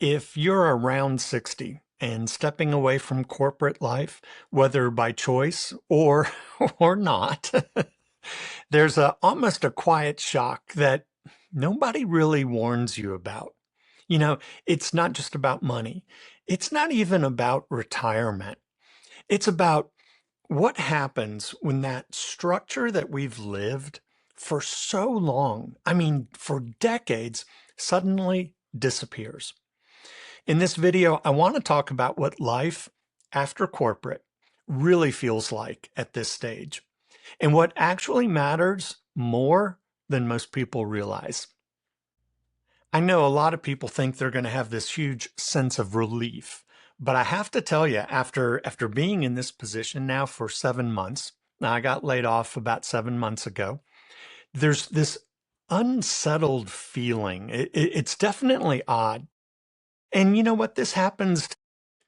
If you're around 60 and stepping away from corporate life, whether by choice or or not, there's almost a quiet shock that nobody really warns you about. You know, it's not just about money. It's not even about retirement. It's about what happens when that structure that we've lived for so long, I mean, for decades, suddenly disappears. In this video, I want to talk about what life after corporate really feels like at this stage and what actually matters more than most people realize. I know a lot of people think they're going to have this huge sense of relief, but I have to tell you, after being in this position now for 7 months, now I got laid off about 7 months ago, there's this unsettled feeling. It's definitely odd. And you know what? This happens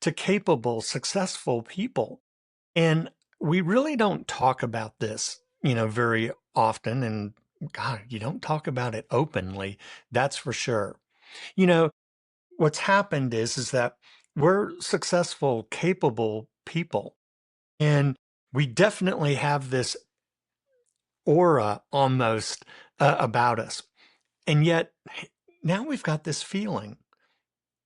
to capable, successful people. And we really don't talk about this, very often. And God, you don't talk about it openly. That's for sure. You know, what's happened is that we're successful, capable people. And we definitely have this aura almost about us. And yet now we've got this feeling.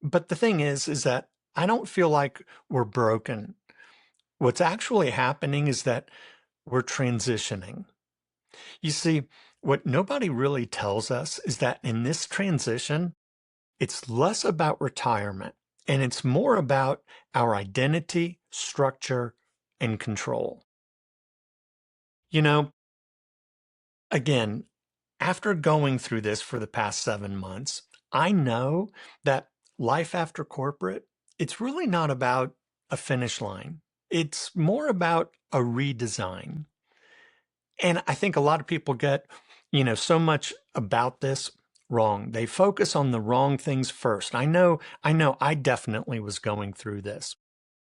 But the thing is that I don't feel like we're broken. What's actually happening is that we're transitioning. You see, what nobody really tells us is that in this transition, it's less about retirement and it's more about our identity, structure, and control. You know, again, after going through this for the past 7 months, I know that life after corporate, it's really not about a finish line. It's more about a redesign. And I think a lot of people get, so much about this wrong. They focus on the wrong things first. I know I definitely was going through this.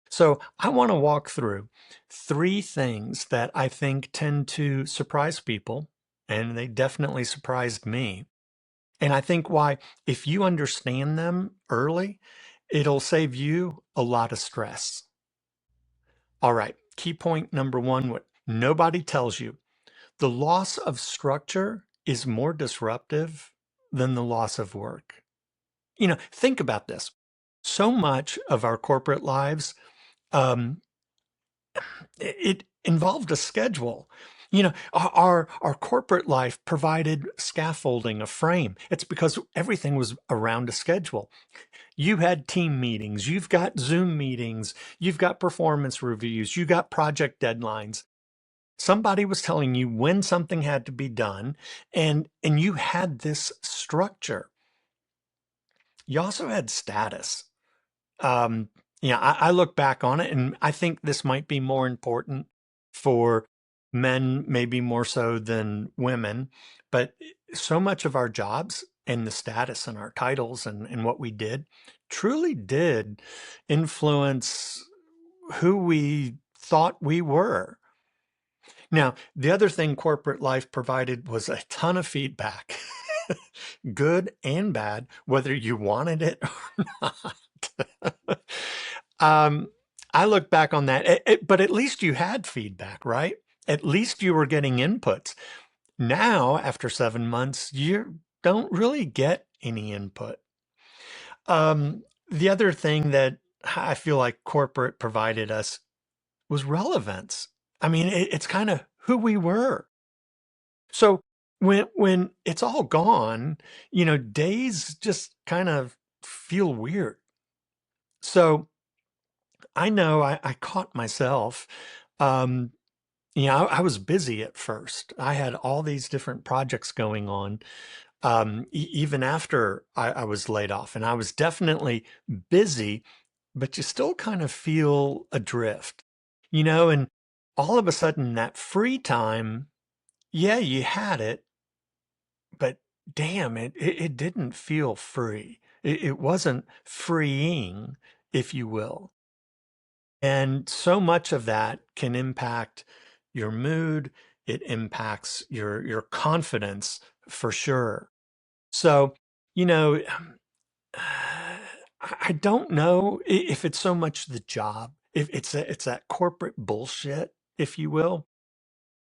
So I want to walk through three things that I think tend to surprise people, and they definitely surprised me. And I think why, if you understand them early, it'll save you a lot of stress. All right, key point number one, what nobody tells you. The loss of structure is more disruptive than the loss of work. Think about this. So much of our corporate lives, um, it involved a schedule. Our corporate life provided scaffolding, a frame. It's because everything was around a schedule. You had team meetings, you've got Zoom meetings, you've got performance reviews, you got project deadlines. Somebody was telling you when something had to be done, and you had this structure. You also had status. Um, I look back on it, and I think this might be more important for men, maybe more so than women. But so much of our jobs and the status and our titles and what we did truly did influence who we thought we were. Now, the other thing corporate life provided was a ton of feedback, good and bad, whether you wanted it or not. um, I look back on that, but at least you had feedback, right? At least you were getting inputs. Now, after 7 months, you don't really get any input. The other thing that I feel like corporate provided us was relevance. I mean, it's kind of who we were. So when it's all gone, days just kind of feel weird. So I know I caught myself. Um, I was busy at first. I had all these different projects going on, even after I was laid off, and I was definitely busy, but you still kind of feel adrift, and all of a sudden that free time, yeah, you had it, but damn, it didn't feel free. It wasn't freeing, if you will. And so much of that can impact your mood. It impacts your confidence for sure. So, you know, I don't know if it's so much the job, if it's that corporate bullshit, if you will.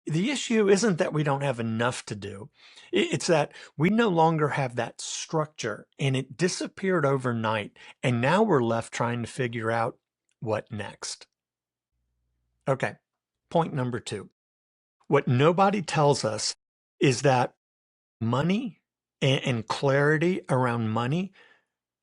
The issue isn't that we don't have enough to do. It's that we no longer have that structure and it disappeared overnight. And now we're left trying to figure out what next. Okay, point number two. What nobody tells us is that money and clarity around money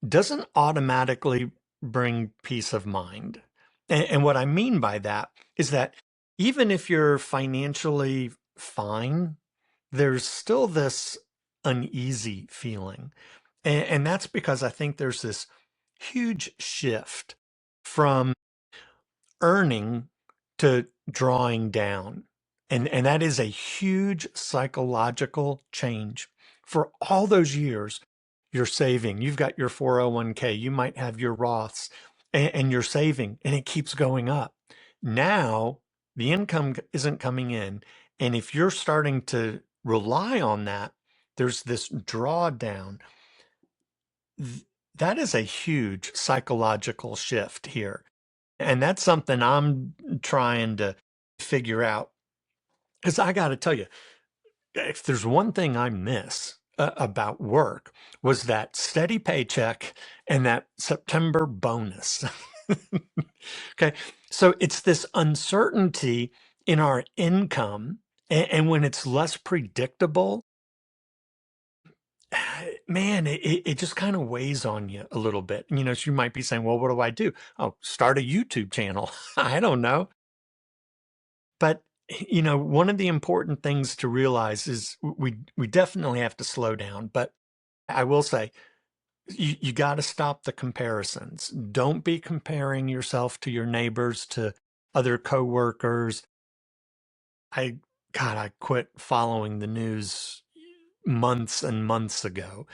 doesn't automatically bring peace of mind. And what I mean by that is that even if you're financially fine, there's still this uneasy feeling. And that's because I think there's this huge shift from earning to drawing down. And that is a huge psychological change. For all those years, you're saving. You've got your 401k, you might have your Roths, and you're saving, and it keeps going up. Now, the income isn't coming in. And if you're starting to rely on that, there's this drawdown. That is a huge psychological shift here. And that's something I'm trying to figure out. Because I got to tell you, if there's one thing I miss about work was that steady paycheck and that September bonus. Okay. So it's this uncertainty in our income. And when it's less predictable, man, it just kind of weighs on you a little bit. You know, so you might be saying, well, what do I do? Oh, start a YouTube channel. I don't know. But you know, one of the important things to realize is we definitely have to slow down. But I will say, you got to stop the comparisons. Don't be comparing yourself to your neighbors, to other coworkers. I God, I quit following the news months and months ago.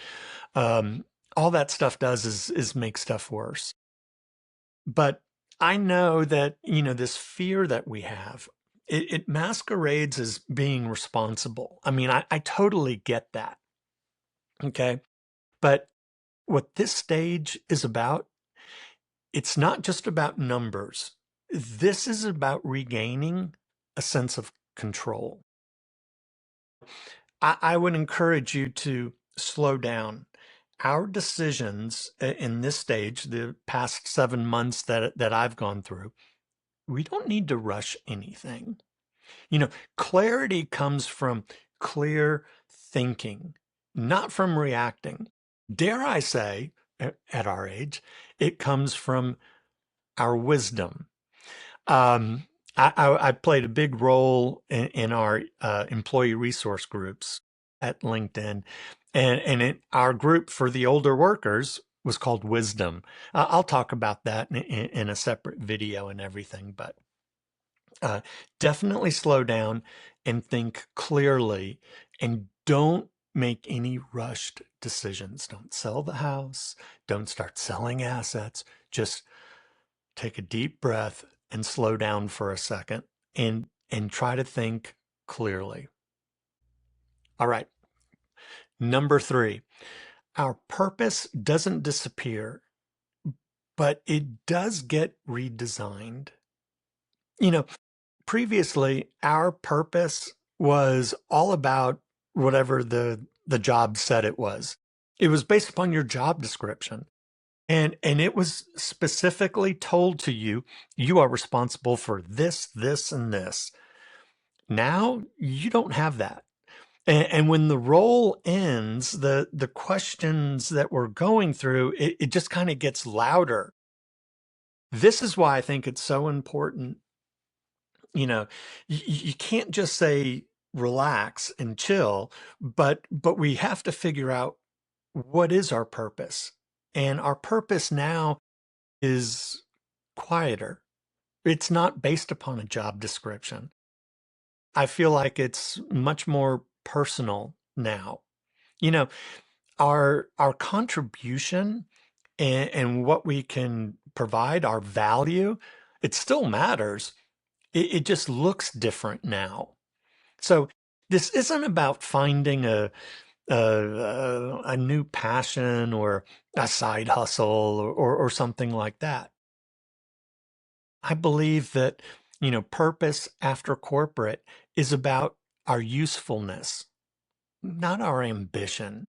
Um, all that stuff does is make stuff worse. But I know that, you know, this fear that we have, it masquerades as being responsible. I mean, I totally get that. Okay. But what this stage is about, it's not just about numbers. This is about regaining a sense of control. I would encourage you to slow down. Our decisions in this stage, the past 7 months that I've gone through, we don't need to rush anything. You know, clarity comes from clear thinking, not from reacting. Dare I say, at our age, it comes from our wisdom. Um, I played a big role in our employee resource groups at LinkedIn, our group for the older workers was called Wisdom. I'll talk about that in a separate video and everything, but uh, definitely slow down and think clearly, and don't make any rushed decisions. Don't sell the house. Don't start selling assets. Just take a deep breath and slow down for a second and try to think clearly. All right. Number three, our purpose doesn't disappear, but it does get redesigned. You know, previously our purpose was all about whatever the job said it was. It was based upon your job description. And it was specifically told to you, you are responsible for this, this, and this. Now you don't have that. And when the role ends, the questions that we're going through, it just kind of gets louder. This is why I think it's so important. You know, you can't just say relax and chill, but we have to figure out what is our purpose. And our purpose now is quieter. It's not based upon a job description. I feel like it's much more personal now. You know, our contribution and what we can provide, our value, it still matters. It just looks different now. So this isn't about finding a new passion or a side hustle or something like that. I believe that, purpose after corporate is about our usefulness, not our ambition.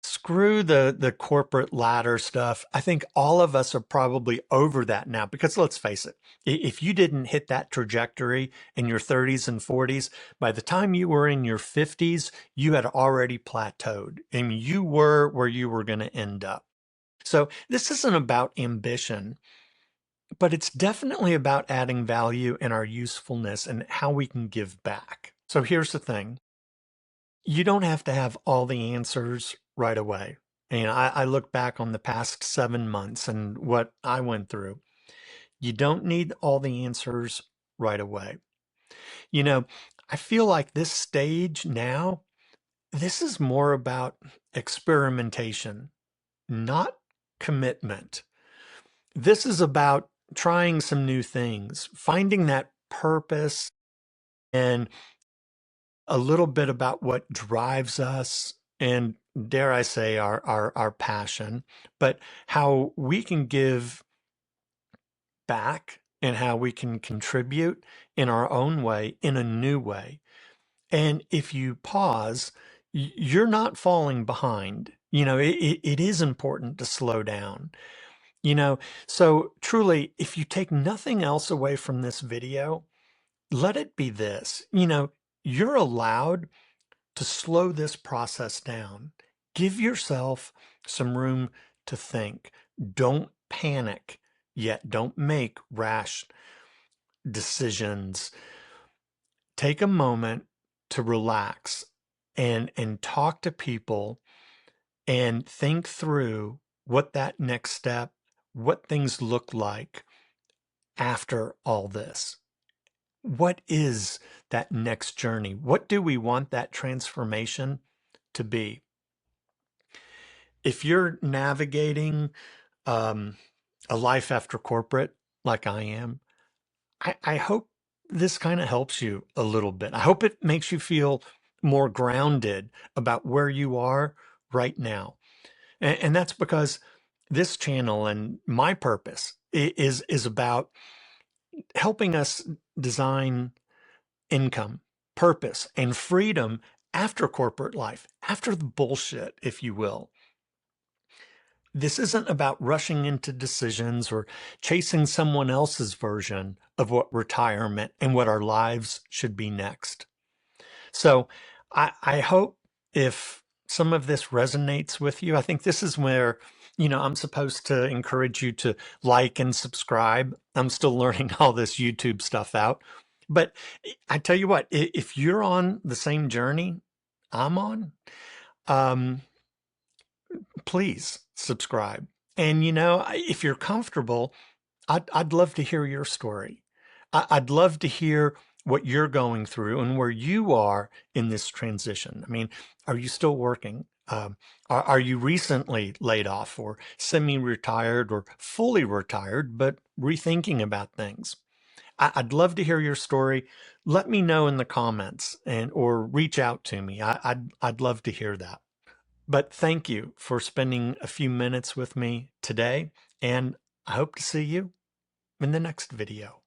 Screw the corporate ladder stuff. I think all of us are probably over that now because let's face it, if you didn't hit that trajectory in your 30s and 40s, by the time you were in your 50s, you had already plateaued and you were where you were going to end up. So this isn't about ambition, but it's definitely about adding value and our usefulness and how we can give back. So here's the thing. You don't have to have all the answers right away. And I look back on the past 7 months and what I went through. You don't need all the answers right away. You know, I feel like this stage now, this is more about experimentation, not commitment. This is about trying some new things, finding that purpose and a little bit about what drives us and dare I say our passion, but how we can give back and how we can contribute in our own way, in a new way. And if you pause, you're not falling behind. It is important to slow down. So truly, if you take nothing else away from this video, let it be this. You're allowed to slow this process down. Give yourself some room to think. Don't panic, yet don't make rash decisions. Take a moment to relax and talk to people and think through what that next step, what things look like after all this. What is that next journey? What do we want that transformation to be? If you're navigating um, a life after corporate like I am, I hope this kind of helps you a little bit. I hope it makes you feel more grounded about where you are right now. And that's because this channel and my purpose is about helping us design income, purpose, and freedom after corporate life, after the bullshit, if you will. This isn't about rushing into decisions or chasing someone else's version of what retirement and what our lives should be next. So I hope if some of this resonates with you, I think this is where, I'm supposed to encourage you to like and subscribe. I'm still learning all this YouTube stuff out. But I tell you what, if you're on the same journey I'm on, um, please subscribe. And if you're comfortable, I'd love to hear your story. I'd love to hear what you're going through and where you are in this transition. I mean, are you still working? Are you recently laid off or semi-retired or fully retired, but rethinking about things? I'd love to hear your story. Let me know in the comments or reach out to me. I'd love to hear that. But thank you for spending a few minutes with me today, and I hope to see you in the next video.